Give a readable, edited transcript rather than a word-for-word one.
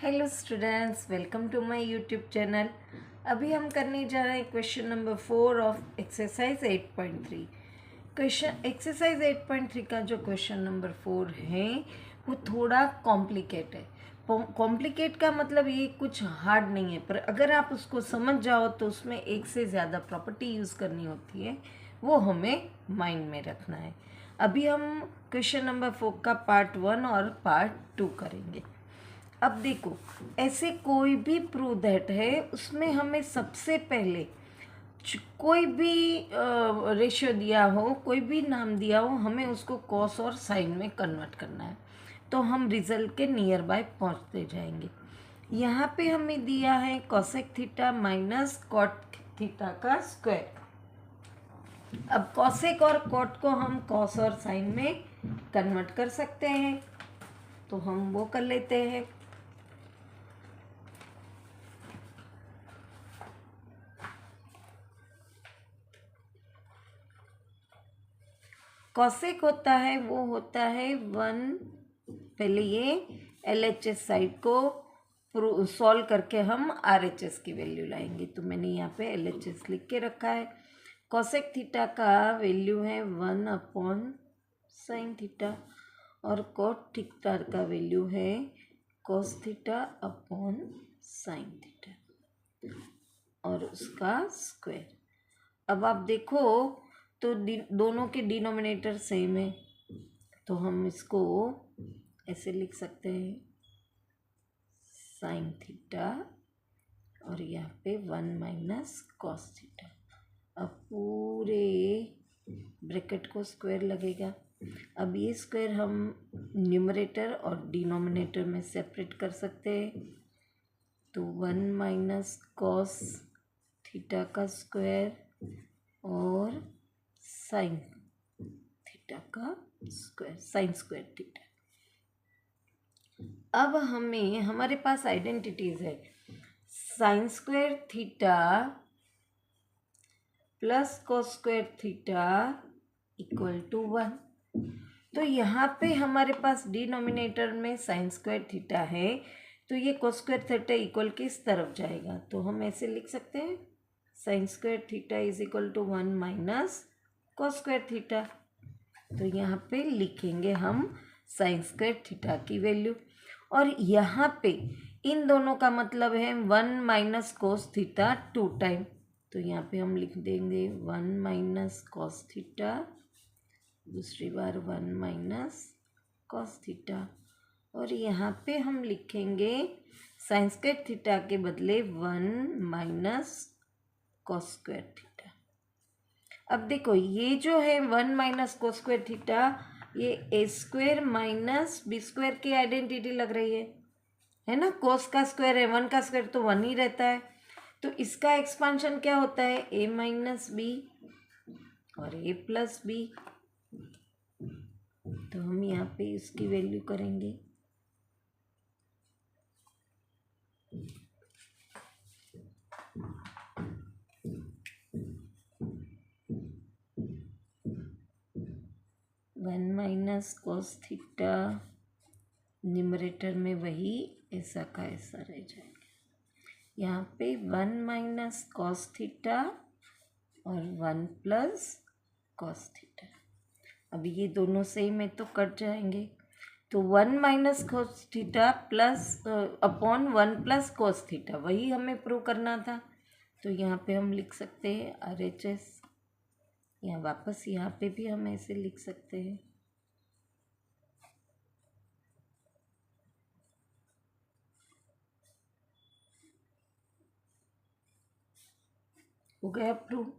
Hello students, welcome to my YouTube channel. अभी हम करने जा रहे हैं question number 4 of exercise 8.3। Question exercise 8.3 का जो क्वेश्चन नंबर 4 है वो थोड़ा कॉम्प्लिकेट है। कॉम्प्लिकेट का मतलब ये कुछ हार्ड नहीं है, पर अगर आप उसको समझ जाओ तो उसमें एक से ज़्यादा प्रॉपर्टी यूज़ करनी होती है, वो हमें माइंड में रखना है। अभी हम क्वेश्चन नंबर 4 का पार्ट 1 और पार्ट 2 करेंगे। अब देखो, ऐसे कोई भी प्रूव दैट है उसमें हमें सबसे पहले कोई भी रेशियो दिया हो, कोई भी नाम दिया हो, हमें उसको कॉस और साइन में कन्वर्ट करना है। तो हम रिजल्ट के नियर बाय पहुंचते जाएंगे। यहाँ पे हमें दिया है cosec theta minus cot theta का स्क्वायर। अब कॉसेक और कॉट को हम कॉस और साइन में कन्वर्ट कर सकते हैं, तो हम वो कर लेते हैं। कॉसेक होता है वो होता है 1। पहले ये LHS साइड को सॉल्व करके हम RHS की वैल्यू लाएंगे, तो मैंने यहाँ पे LHS लिख के रखा है। कॉसेक थीटा का वैल्यू है 1/sin थीटा और कॉट थीटा का वैल्यू है cos थीटा/sin थीटा और उसका स्क्वायर। अब आप देखो तो दोनों के डिनोमिनेटर सेम है, तो हम इसको ऐसे लिख सकते हैं साइन थीटा और यहाँ पे 1 - कॉस थीटा। अब पूरे ब्रैकेट को स्क्वायर लगेगा। अब ये स्क्वायर हम न्यूमरेटर और डिनोमिनेटर में सेपरेट कर सकते हैं, तो 1 - कॉस थीटा का स्क्वायर और साइन थीटा का स्क्वायर, साइन स्क्वायर थीटा। अब हमारे पास आइडेंटिटीज है sine square theta plus cos square theta equal to 1। तो यहाँ पे हमारे पास डिनोमिनेटर में साइन स्क्वायर थीटा है, तो ये कॉस स्क्वायर थीटा इक्वल किस तरफ जाएगा, तो हम ऐसे लिख सकते हैं sine square theta is equal to 1 - cos square theta. तो यहाँ पे लिखेंगे हम साइन स्क्वायर थीटा की वैल्यू, और यहाँ पे इन दोनों का मतलब है 1 - कॉस थीटा 2 टाइम, तो यहाँ पे हम लिख देंगे 1 - कॉस थीटा, दूसरी बार 1 - कॉस थीटा, और यहाँ पे हम लिखेंगे साइन स्क्वायर थीटा के बदले 1 - कॉस स्क्वायर थीटा। अब देखो ये जो है 1 - कॉस स्क्वायर थीटा, ये ए स्क्वायर माइनस बी स्क्वायर की आइडेंटिटी लग रही है ना। कॉस का स्क्वायर है, 1 का स्क्वायर तो 1 ही रहता है, तो इसका एक्सपांशन क्या होता है a - b और a + b। तो हम यहाँ पे इसकी वैल्यू करेंगे वन - कॉस थीटा, न्यूमरेटर में वही ऐसा का ऐसा रह जाएगा। यहाँ पे 1 - कॉस थीटा और 1 + कॉस थीटा। अब ये दोनों सेम है तो कट जाएंगे, तो 1 - cos theta plus upon 1 + cos theta, वही हमें प्रूव करना था। तो यहाँ पे हम लिख सकते हैं RHS। यहाँ वापस यहाँ पे भी हम ऐसे लिख सकते हैं, हो गया प्रूव।